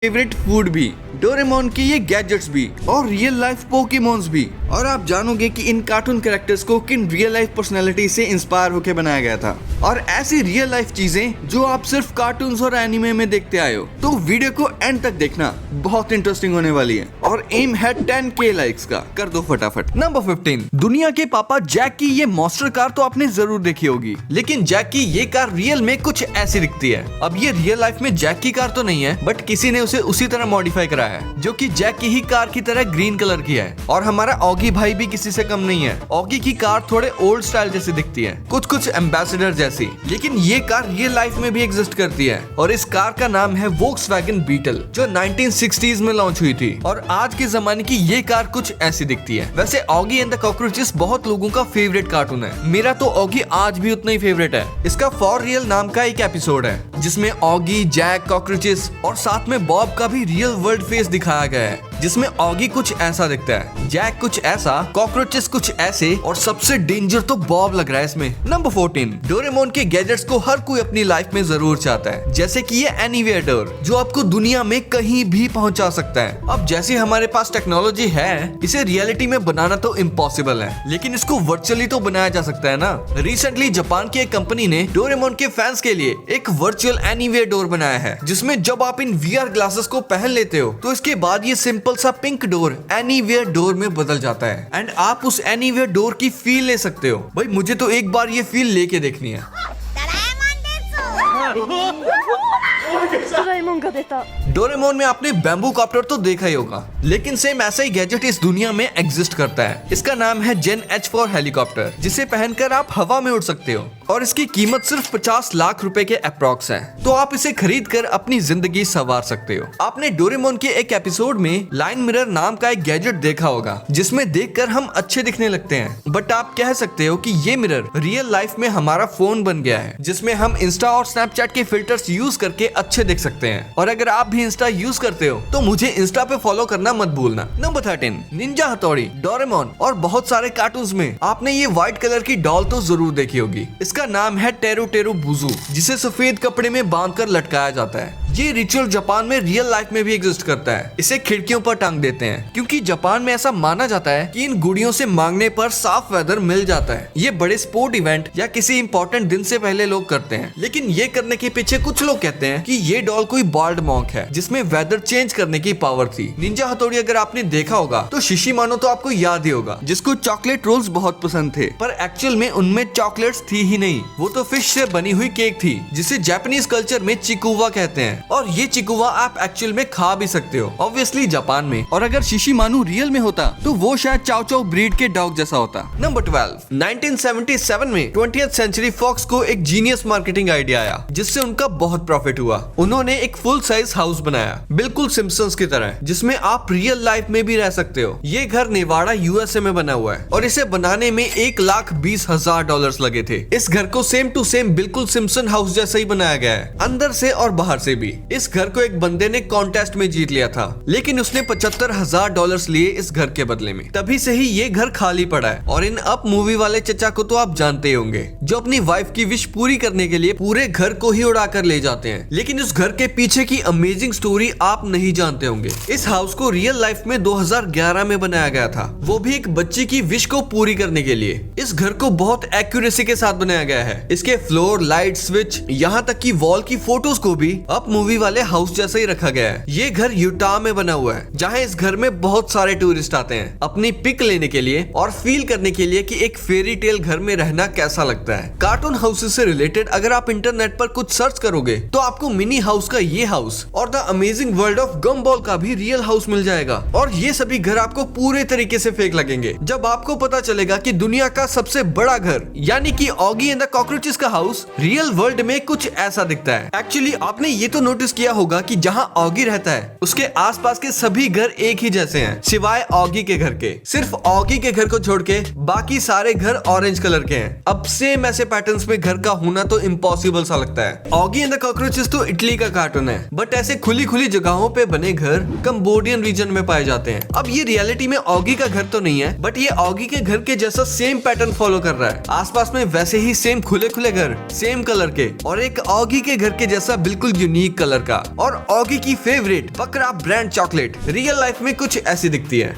Favourite food भी, Doraemon के ये गैजेट्स भी और रियल लाइफ पोकेमॉन्स भी। और आप जानोगे कि इन कार्टून कैरेक्टर्स को किन रियल लाइफ पर्सनैलिटी से इंस्पायर होकर बनाया गया था और ऐसी रियल लाइफ चीजें जो आप सिर्फ कार्टून्स और एनिमे में देखते आए हो। तो वीडियो को एंड तक देखना, बहुत इंटरेस्टिंग होने वाली है और एम है 10K लाइक्स का। कर दो फटाफट। नंबर 15, दुनिया के पापा जैक की ये मॉन्स्टर कार तो आपने जरूर देखी होगी, लेकिन जैक की ये कार रियल में कुछ ऐसी दिखती है। अब ये रियल लाइफ में जैक की कार तो नहीं है, बट किसी ने उसे उसी तरह मॉडिफाई करा है, जो कि जैक की ही कार की तरह ग्रीन कलर की है। और हमारा ऑगी भाई भी किसी से कम नहीं है। ऑगी की कार थोड़े ओल्ड स्टाइल जैसी दिखती है, कुछ एम्बेसडर जैसी, लेकिन ये कार रियल लाइफ में भी एग्जिस्ट करती है। और इस कार का नाम है वोक्सवैगन बीटल, जो 1960s में लॉन्च हुई थी। और आज के जमाने की ये कार कुछ ऐसी दिखती है। वैसे ऑगी एंड द कॉकरोचेस बहुत लोगों का फेवरेट कार्टून है। मेरा तो ऑगी आज भी उतना ही फेवरेट है। इसका फॉर रियल नाम का एक एपिसोड है, जिसमें ऑगी, जैक, कॉकरोचेस और साथ में बॉब का भी रियल वर्ल्ड फेस दिखाया गया है, जिसमें ऑगी कुछ ऐसा दिखता है, जैक कुछ ऐसा, कॉकरोचेस कुछ ऐसे और सबसे डेंजर तो बॉब लग रहा है इसमें। नंबर 14, डोरेमोन के गैजेट्स को हर कोई अपनी लाइफ में जरूर चाहता है, जैसे कि ये एनीवेयर डोर, जो आपको दुनिया में कहीं भी पहुंचा सकता है। अब जैसे हमारे पास टेक्नोलॉजी है, इसे रियलिटी में बनाना तो इम्पॉसिबल है, लेकिन इसको वर्चुअली तो बनाया जा सकता है ना। रिसेंटली जापान की एक कंपनी ने डोरेमोन के फैंस के लिए एक वर्चुअल एनीवेयर डोर बनाया है, जिसमें जब आप इन VR ग्लासेस को पहन लेते हो तो इसके बाद ये सिंपल सा पिंक डोर एनीवेयर डोर में बदल जाता है एंड आप उस एनीवेयर डोर की फील ले सकते हो। भाई मुझे तो एक बार ये फील लेके देखनी है। डोरेमोन में आपने बैम्बू कॉप्टर तो देखा ही होगा, लेकिन सेम ऐसा ही गैजेट इस दुनिया में एग्जिस्ट करता है। इसका नाम है जेन H4 हेलीकॉप्टर, जिसे पहनकर आप हवा में उड़ सकते हो और इसकी कीमत सिर्फ 50 लाख रुपए के अप्रॉक्स है। तो आप इसे खरीद कर अपनी जिंदगी संवार सकते हो। आपने डोरेमोन के एक एपिसोड में लाइन मिरर नाम का एक गैजेट देखा होगा, जिसमें देखकर हम अच्छे दिखने लगते हैं, बट आप कह सकते हो कि ये मिरर रियल लाइफ में हमारा फोन बन गया है, जिसमें हम इंस्टा और स्नैपचैट के फिल्टर्स यूज करके अच्छे दिख सकते हैं। और अगर आप भी इंस्टा यूज करते हो तो मुझे इंस्टा पे फॉलो करना मत भूलना। नंबर 13, निंजा हथौड़ी, डोरेमोन और बहुत सारे कार्टून्स में आपने ये व्हाइट कलर की डॉल तो जरूर देखी होगी। इसका नाम है टेरू टेरू बुजू, जिसे सफेद कपड़े में बांधकर लटकाया जाता है। ये रिचुअल जापान में रियल लाइफ में भी एग्जिस्ट करता है। इसे खिड़कियों पर टांग देते हैं, क्योंकि जापान में ऐसा माना जाता है कि इन गुड़ियों से मांगने पर साफ वेदर मिल जाता है। ये बड़े स्पोर्ट इवेंट या किसी इंपॉर्टेंट दिन से पहले लोग करते हैं, लेकिन ये करने के पीछे कुछ लोग कहते हैं कि ये डॉल कोई बाल्ड मॉन्क है, जिसमें वेदर चेंज करने की पावर थी। निंजा हथौड़ी अगर आपने देखा होगा तो शिशिमानो तो आपको याद ही होगा, जिसको चॉकलेट रोल्स बहुत पसंद थे, पर एक्चुअल में उनमें चॉकलेट्स थी ही नहीं, वो तो फिश से बनी हुई केक थी, जिसे जापानीज कल्चर में चिकुवा कहते हैं। और ये चिकुवा आप एक्चुअल में खा भी सकते हो, ऑब्वियसली जापान में। और अगर शिशिमानु रियल में होता तो वो शायद चाओ चाओ ब्रीड के डॉग जैसा होता। नंबर 12, 1977 में 20th सेंचुरी फॉक्स को एक जीनियस मार्केटिंग आइडिया आया, जिससे उनका बहुत प्रॉफिट हुआ। उन्होंने एक फुल साइज हाउस बनाया, बिल्कुल सिम्पसन्स की तरह, जिसमें आप रियल लाइफ में भी रह सकते हो। ये घर नेवाड़ा USA में बना हुआ है और इसे बनाने में $1,20,000 लगे थे। इस घर को सेम टू सेम बिल्कुल सिम्पसन हाउस जैसा ही बनाया गया है, अंदर से और बाहर से भी। इस घर को एक बंदे ने कॉन्टेस्ट में जीत लिया था, लेकिन उसने $75,000 लिए इस घर के बदले में। तभी से ही ये घर खाली पड़ा है। और इन अप मूवी वाले चचा को तो आप जानते ही होंगे, जो अपनी वाइफ की विश पूरी करने के लिए पूरे घर को ही उड़ा कर ले जाते हैं, लेकिन उस घर के पीछे की अमेजिंग स्टोरी आप नहीं जानते होंगे। इस हाउस को रियल लाइफ में 2011 में बनाया गया था, वो भी एक बच्चे की विश को पूरी करने के लिए। इस घर को बहुत एक्यूरेसी के साथ बनाया गया है। इसके फ्लोर, लाइट, स्विच, यहाँ तक की वॉल की फोटोज को भी अप मूवी वाले हाउस जैसा ही रखा गया है। ये घर यूटा में बना हुआ है, जहाँ इस घर में बहुत सारे टूरिस्ट आते हैं अपनी पिक लेने के लिए और फील करने के लिए कि एक फेरी टेल घर में रहना कैसा लगता है। कार्टून हाउसेस से रिलेटेड अगर आप इंटरनेट पर कुछ सर्च करोगे तो आपको मिनी हाउस का ये हाउस और द अमेजिंग वर्ल्ड ऑफ गम्बॉल का भी रियल हाउस मिल जाएगा। और ये सभी घर आपको पूरे तरीके से फेक लगेंगे जब आपको पता चलेगा कि दुनिया का सबसे बड़ा घर, यानी कि ऑगी एंड द कॉकरोचेस का हाउस, रियल वर्ल्ड में कुछ ऐसा दिखता है। एक्चुअली आपने ये तो नोटिस किया होगा कि जहाँ ऑगी रहता है उसके आसपास के सभी घर एक ही जैसे हैं, सिवाय ऑगी के घर के। सिर्फ ऑगी के घर को छोड़ के बाकी सारे घर ऑरेंज कलर के हैं। अब सेम ऐसे पैटर्न्स में घर का होना तो इम्पॉसिबल सा लगता है। ऑगी एंड द कॉकरोचेस तो इटली का कार्टून है, बट ऐसे खुली खुली जगहों पे बने घर कंबोडियन रीजन में पाए जाते हैं। अब ये रियलिटी में ऑगी का घर तो नहीं है, बट ये ऑगी के घर के जैसा सेम पैटर्न फॉलो कर रहा है। आसपास में वैसे ही सेम खुले खुले घर, सेम कलर के, और एक ऑगी के घर के जैसा बिल्कुल यूनिक कलर का। और ऑगी की फेवरेट बकरा ब्रांड चॉकलेट रियल लाइफ में कुछ ऐसी दिखती है।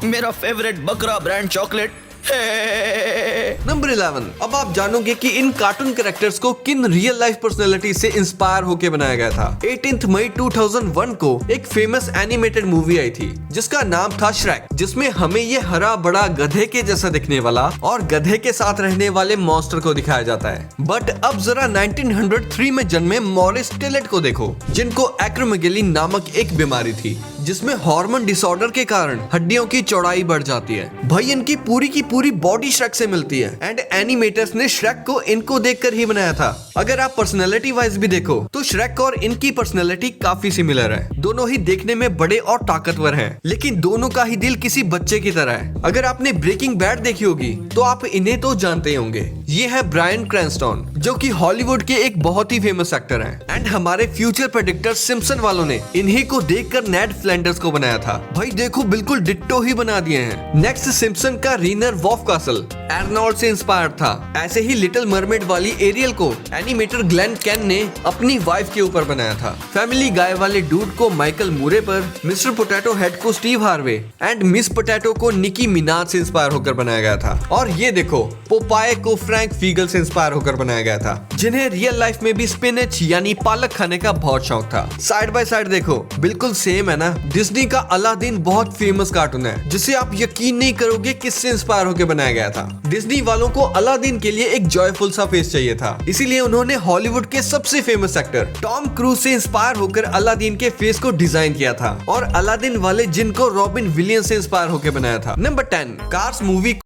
मेरा फेवरेट बकरा ब्रांड चॉकलेट है। नंबर 11। अब आप जानोगे कि इन कार्टून कैरेक्टर्स को किन रियल लाइफ पर्सनैलिटी से इंस्पायर होकर बनाया गया था। 18 मई 2001 को एक फेमस एनिमेटेड मूवी आई थी जिसका नाम था श्रेक, जिसमें हमें ये हरा बड़ा गधे के जैसा दिखने वाला और गधे के साथ रहने वाले मॉन्स्टर को दिखाया जाता है। बट अब जरा 1903 में जन्मे मॉरिस टेलेट को देखो, जिनको एक्रोमेगेली नामक एक बीमारी थी जिसमें हार्मोन डिसऑर्डर के कारण हड्डियों की चौड़ाई बढ़ जाती है। भाई इनकी पूरी बॉडी श्रेक से मिलती है एंड एनिमेटर्स ने श्रेक को इनको देखकर ही बनाया था। अगर आप पर्सनैलिटी वाइज भी देखो तो श्रेक और इनकी पर्सनैलिटी काफी सिमिलर है। दोनों ही देखने में बड़े और ताकतवर हैं, लेकिन दोनों का ही दिल किसी बच्चे की तरह है। अगर आपने ब्रेकिंग बैड देखी होगी तो आप इन्हें तो जानते ही होंगे। ये है ब्रायन क्रैनस्टन, जो कि हॉलीवुड के एक बहुत ही फेमस एक्टर हैं एंड हमारे फ्यूचर प्रेडिक्टर सिम्पसन वालों ने इन्हीं को देखकर नेड फ्लैंडर्स को बनाया था। भाई देखो बिल्कुल डिट्टो ही बना दिए हैं। नेक्स्ट सिम्पसन का रीनर वॉफ कासल एर्नोल्ड से इंस्पायर था। ऐसे ही लिटिल मरमेड वाली एरियल को एनिमेटर ग्लेन कैन ने अपनी वाइफ के ऊपर बनाया था। फैमिली गाय वाले डूड को माइकल मूरे पर, मिस्टर पोटैटो हेड को Steve Harvey and miss potato को निकी मिनाज से इंस्पायर होकर बनाया गया था। और ये देखो पोपाय को फ्रैंक फीगल से इंस्पायर होकर बनाया गया था, जिन्हें रियल लाइफ में भी स्पिनच यानी पालक खाने का बहुत शौक था। साइड बाय साइड देखो बिल्कुल सेम है ना। डिज्नी का अलादीन बहुत फेमस कार्टून है जिसे आप यकीन नहीं करोगे किससे इंस्पायर होकर बनाया गया था। डिज्नी वालों को अलादीन के लिए एक जॉयफुल सा फेस चाहिए था, इसीलिए उन्होंने हॉलीवुड के सबसे फेमस एक्टर टॉम क्रूज से इंस्पायर होकर अलादीन के फेस को डिजाइन किया था और अलादीन वाले जिनको रॉबिन विलियम्स से इंस्पायर होकर बनाया था। नंबर 10। Cars movie.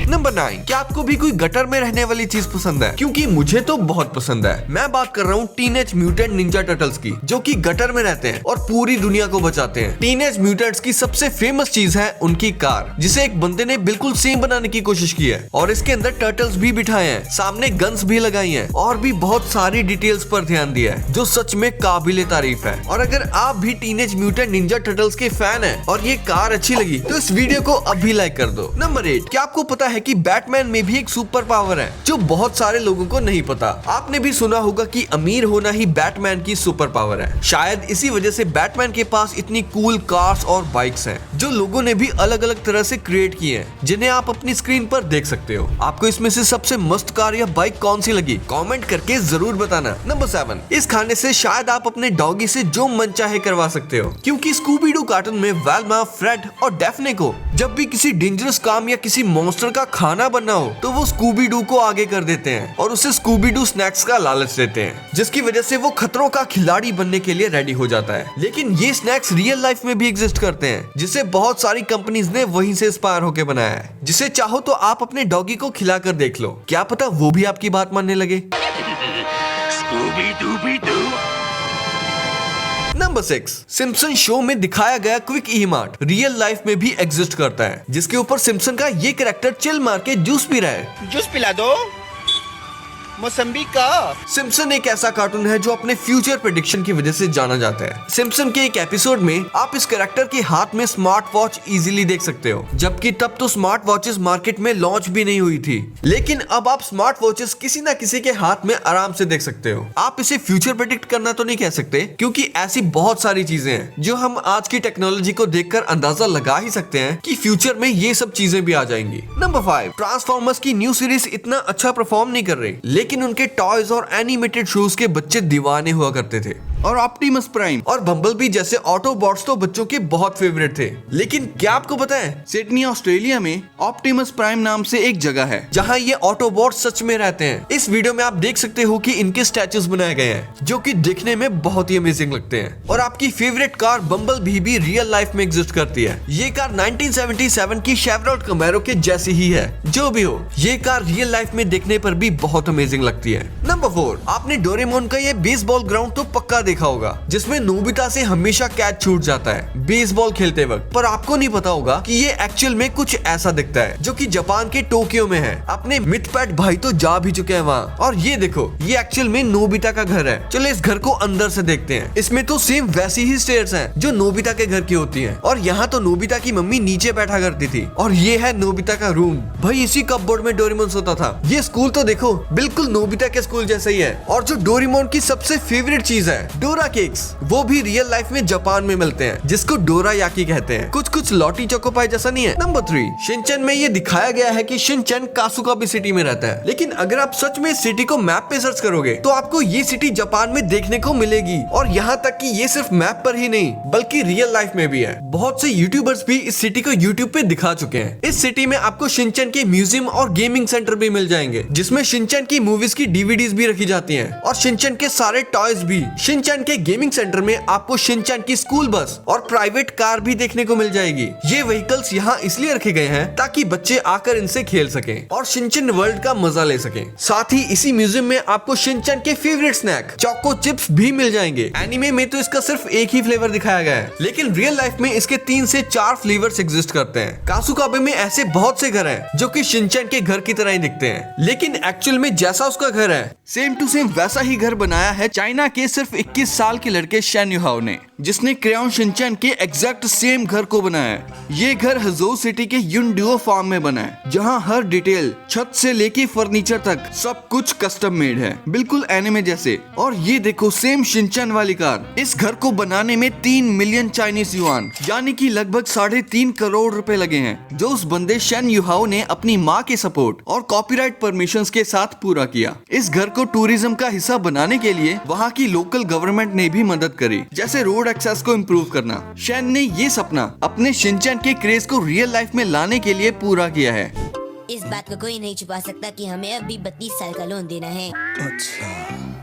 नंबर 9। क्या आपको भी कोई गटर में रहने वाली चीज पसंद है? क्योंकि मुझे तो बहुत पसंद है। मैं बात कर रहा हूँ टीनेज म्यूटेंट निंजा टर्टल्स की, जो कि गटर में रहते हैं और पूरी दुनिया को बचाते हैं। टीनेज म्यूटेंट्स की सबसे फेमस चीज है उनकी कार, जिसे एक बंदे ने बिल्कुल सेम बनाने की कोशिश की है और इसके अंदर टर्टल्स भी बिठाए हैं, सामने गन्स भी लगाई हैं और भी बहुत सारी डिटेल्स पर ध्यान दिया है, जो सच में काबिले तारीफ है। और अगर आप भी टीनेज म्यूटेंट निंजा टर्टल्स के फैन है और ये कार अच्छी लगी तो इस वीडियो को अभी लाइक कर दो। नंबर 8। क्या आपको पता है कि बैटमैन में भी एक सुपर पावर है जो बहुत सारे लोगों को नहीं पता? आपने भी सुना होगा कि अमीर होना ही बैटमैन की सुपर पावर है। शायद इसी वजह से बैटमैन के पास इतनी कूल कार्स और बाइक्स हैं, जो लोगों ने भी अलग अलग तरह से क्रिएट की हैं, जिन्हें आप अपनी स्क्रीन पर देख सकते हो। आपको इसमें से सबसे मस्त कार या बाइक कौन सी लगी? कमेंट करके जरूर बताना। नंबर 7। इस खाने से शायद आप अपने डॉगी से जो मन चाहे करवा सकते हो, क्योंकि स्कूबी डू कार्टून में वेल्मा, फ्रेड और डेफ्ने को जब भी किसी डेंजरस काम या किसी मॉन्स्टर का खाना बनना हो तो वो स्कूबी डू को आगे कर देते हैं और उसे स्कूबी डू स्नैक्स का लालच देते हैं, जिसकी वजह से वो खतरों का खिलाड़ी बनने के लिए रेडी हो जाता है। लेकिन ये स्नैक्स रियल लाइफ में भी एग्जिस्ट करते हैं, जिसे बहुत सारी कंपनीज ने वहीं से इंस्पायर होकर बनाया है, जिसे चाहो तो आप अपने डॉगी को खिलाकर देख लो, क्या पता वो भी आपकी बात मानने लगे। नंबर 6। सिम्पसन शो में दिखाया गया quick e mart real life में भी एग्जिस्ट करता है, जिसके ऊपर सिम्पसन का ये कैरेक्टर चिल मार के जूस पी रहा है। जूस पिला दो मौसम्बी का। सिम्पसन एक ऐसा कार्टून है जो अपने फ्यूचर प्रेडिक्शन की वजह से जाना जाता है। सिम्पसन के एक एपिसोड में आप इस कैरेक्टर के हाथ में स्मार्ट वॉच इजीली देख सकते हो, जबकि तब तो स्मार्ट वॉचेस मार्केट में लॉन्च भी नहीं हुई थी। लेकिन अब आप स्मार्ट वॉचेस किसी न किसी के हाथ में आराम से देख सकते हो। आप इसे फ्यूचर प्रेडिक्ट करना तो नहीं कह सकते, क्योंकि ऐसी बहुत सारी चीजें हैं जो हम आज की टेक्नोलॉजी को देखकर अंदाजा लगा ही सकते हैं कि फ्यूचर में ये सब चीजें भी आ जाएंगी। नंबर 5। ट्रांसफॉर्मर्स की न्यू सीरीज इतना अच्छा परफॉर्म नहीं कर रही, लेकिन उनके टॉयज और एनिमेटेड शोज के बच्चे दीवाने हुआ करते थे। और ऑप्टिमस प्राइम और बम्बलबी जैसे ऑटोबॉट्स तो बच्चों के बहुत फेवरेट थे। लेकिन क्या आपको पता है, सिडनी ऑस्ट्रेलिया में ऑप्टिमस प्राइम नाम से एक जगह है जहां ये ऑटोबॉट सच में रहते हैं। इस वीडियो में आप देख सकते हो कि इनके स्टैचूज बनाए गए हैं, जो कि दिखने में बहुत ही अमेजिंग लगते हैं। और आपकी फेवरेट कार बम्बलबी भी रियल लाइफ में एग्जिस्ट करती है। ये कार 1977 की शेवरॉलेट कैमेरो के जैसी ही है। जो भी हो, ये कार रियल लाइफ में देखने पर भी बहुत अमेजिंग लगती है। नंबर 4। आपने डोरेमोन का ये बेसबॉल ग्राउंड तो पक्का देखा होगा जिसमें नोबिता से हमेशा कैच छूट जाता है बेसबॉल खेलते वक्त, पर आपको नहीं पता होगा कि ये एक्चुअल में कुछ ऐसा दिखता है जो कि जापान के टोक्यो में है। अपने मिथपैट भाई तो जा भी चुके हैं वहाँ, और ये देखो ये एक्चुअल में नोबिता का घर है। चलो इस घर को अंदर से देखते हैं। इसमें तो सेम वैसी ही स्टेयर्स हैं जो नोबिता के घर की होती हैं, और यहाँ तो नोबिता की मम्मी नीचे बैठा करती थी, और ये है नोबिता का रूम। भाई इसी कपबोर्ड में डोरेमोन सोता था। ये स्कूल तो देखो बिल्कुल नोबिता के स्कूल जैसा ही है। और जो डोरेमोन की सबसे फेवरेट चीज है डोरा केक्स, वो भी रियल लाइफ में जापान में मिलते हैं, जिसको डोरा याकी कहते हैं। कुछ लॉटी चोकोपाई जैसा नहीं है। नंबर 3, शिनचैन में ये दिखाया गया है कि शिनचैन कासुकाबे सिटी में रहता है, लेकिन अगर आप सच में इस सिटी को मैप पे सर्च करोगे तो आपको ये सिटी जापान में देखने को मिलेगी। और यहाँ तक कि ये सिर्फ मैप पर ही नहीं बल्कि रियल लाइफ में भी है। बहुत से यूट्यूबर्स भी इस सिटी को यूट्यूब पे दिखा चुके हैं। इस सिटी में आपको शिनचैन के म्यूजियम और गेमिंग सेंटर भी मिल जाएंगे, जिसमें शिनचैन की मूवीज की डीवीडीज भी रखी जाती हैं, और शिनचैन के सारे टॉयज भी। शिनचैन के गेमिंग सेंटर में आपको शिनचैन की स्कूल बस और प्राइवेट कार भी देखने को मिल जाएगी। ये व्हीकल्स यहाँ इसलिए रखे गए हैं ताकि बच्चे आकर इनसे खेल सकें और शिनचैन वर्ल्ड का मजा ले सकें। साथ ही इसी म्यूजियम में आपको शिनचैन के फेवरेट स्नैक चोको चिप्स भी मिल जाएंगे। एनीमे में तो इसका सिर्फ एक ही फ्लेवर दिखाया गया है, लेकिन रियल लाइफ में इसके 3 से 4 फ्लेवर्स एग्जिस्ट करते हैं। कासुकाबे में ऐसे बहुत से घर हैं जो कि शिनचैन के घर की तरह ही दिखते हैं, लेकिन एक्चुअल में जैसा उसका घर है सेम टू सेम वैसा ही घर बनाया है चाइना के सिर्फ 21 साल के लड़के शेन युहाओ ने, जिसने क्रेयॉन शिनचैन के एग्जैक्ट सेम घर को बनाया है। ये घर हजोउ सिटी के युनडुओ फार्म में बना है, जहाँ हर डिटेल छत से लेके फर्नीचर तक सब कुछ कस्टम मेड है, बिल्कुल एनिमे जैसे। और ये देखो सेम शिनचैन वाली कार। इस घर को बनाने में 3 मिलियन चाइनीज युआन यानी कि लगभग 3.5 करोड़ रुपए लगे हैं, जो उस बंदे शेन युहाओ ने अपनी माँ के सपोर्ट और कॉपीराइट परमिशंस के साथ पूरा किया। इस घर को टूरिज्म का हिस्सा बनाने के लिए वहाँ की लोकल गवर्नमेंट ने भी मदद करी, जैसे रोड एक्सेस को इम्प्रूव करना। शेन ने ये सपना अपने शिनचैन के क्रेज को रियल लाइफ में लाने के लिए पूरा किया है। इस बात को कोई नहीं छुपा सकता कि हमें अभी 32 साल का लोन देना है।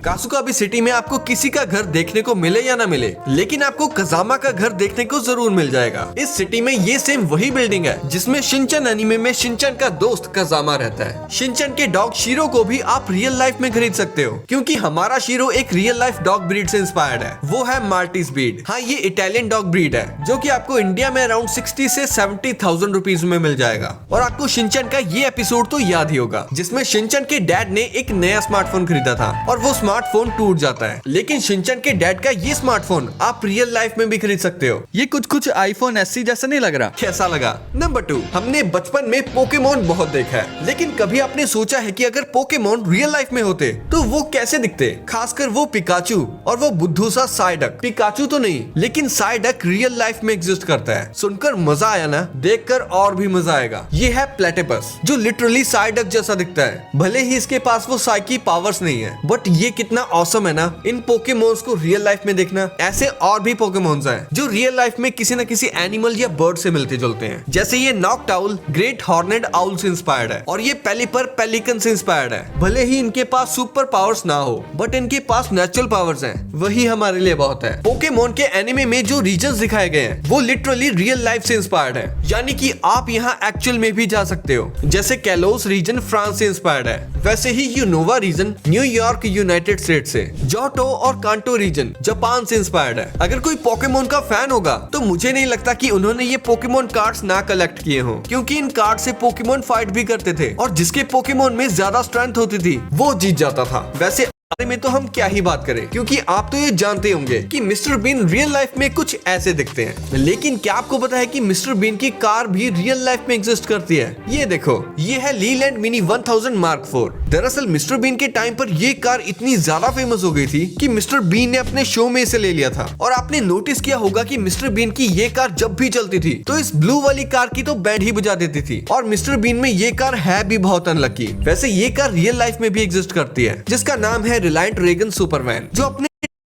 कासुकाबे सिटी में आपको किसी का घर देखने को मिले या ना मिले, लेकिन आपको कजामा का घर देखने को जरूर मिल जाएगा। इस सिटी में ये सेम वही बिल्डिंग है जिसमें शिनचैन एनीमे में शिनचैन का दोस्त कजामा रहता है। शिनचैन के डॉग शीरो को भी आप रियल लाइफ में खरीद सकते हो, क्योंकि हमारा शीरो एक रियल लाइफ डॉग ब्रीड से इंस्पायर्ड है। वो है माल्टीज ब्रीड। हाँ, ये इटालियन डॉग ब्रीड है जो कि आपको इंडिया में अराउंड 60 से 70,000 रुपीज में मिल जाएगा। और आपको शिनचैन का ये एपिसोड तो याद ही होगा जिसमें शिनचैन के डैड ने एक नया स्मार्टफोन खरीदा था और वो स्मार्टफोन टूट जाता है, लेकिन शिनचैन के डैड का ये स्मार्टफोन आप रियल लाइफ में भी खरीद सकते हो। ये कुछ आईफोन एससी जैसा नहीं लग रहा? कैसा लगा? नंबर 2, हमने बचपन में पोकेमोन बहुत देखा है, लेकिन कभी आपने सोचा है कि अगर पोकेमोन रियल लाइफ में होते तो वो कैसे दिखते? खासकर वो पिकाचू और वो बुद्धू सा साइडक। पिकाचू तो नहीं, लेकिन साइडक रियल लाइफ में एग्जिस्ट करता है। सुनकर मजा आया ना? देखकर और भी मजा आएगा। ये है प्लेटिपस, जो लिटरली साइडक जैसा दिखता है। भले ही इसके पास वो साइकी पावर्स नहीं है, बट ये कितना ऑसम है ना इन पोकेमोन्स को रियल लाइफ में देखना। ऐसे और भी पोकेमोन्स हैं जो रियल लाइफ में किसी न किसी एनिमल या बर्ड से मिलते जुलते हैं, जैसे ये नॉक्टाउल ग्रेट हॉर्नेड आउल से इंस्पायर्ड है, और ये पेलिपर पेलिकन से इंस्पायर्ड है। भले ही इनके पास सुपर पावर्स ना हो, बट इनके पास नेचुरल पावर्स हैं, वही हमारे लिए बहुत है। पोकेमोन के एनिमे में जो रीजन्स दिखाए गए हैं वो लिटरली रियल लाइफ से इंस्पायर्ड है, यानी कि आप यहाँ एक्चुअल में भी जा सकते हो। जैसे कैलोस रीजन फ्रांस से इंस्पायर्ड है, वैसे ही Unova region New York United State से, जोटो और कांटो रीजन जापान से इंस्पायर्ड है। अगर कोई पोकेमोन का फैन होगा तो मुझे नहीं लगता कि उन्होंने ये पोकेमोन कार्ड्स ना कलेक्ट किए हों, क्योंकि इन कार्ड से पोकेमोन फाइट भी करते थे और जिसके पोकेमोन में ज्यादा स्ट्रेंथ होती थी वो जीत जाता था। वैसे बारे में तो हम क्या ही बात करें, क्योंकि आप तो ये जानते होंगे कि मिस्टर बीन रियल लाइफ में कुछ ऐसे दिखते हैं। लेकिन क्या आपको पता है कि मिस्टर बीन की कार भी रियल लाइफ में एग्जिस्ट करती है? ये देखो, ये है लीलैंड मिनी 1000 मार्क 4। दरअसल मिस्टर बीन के टाइम पर ये कार इतनी ज्यादा फेमस हो गई थी कि मिस्टर बीन ने अपने शो में इसे ले लिया था। और आपने नोटिस किया होगा कि मिस्टर बीन की ये कार जब भी चलती थी तो इस ब्लू वाली कार की तो बैंड ही बजा देती थी। और मिस्टर बीन में ये कार है भी बहुत अनलकी। वैसे ये कार रियल लाइफ में भी एग्जिस्ट करती है, जिसका नाम है रिलायंट रेगन सुपरमैन। जो अपने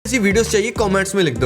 ऐसी वीडियोस चाहिए कमेंट्स में लिख दो।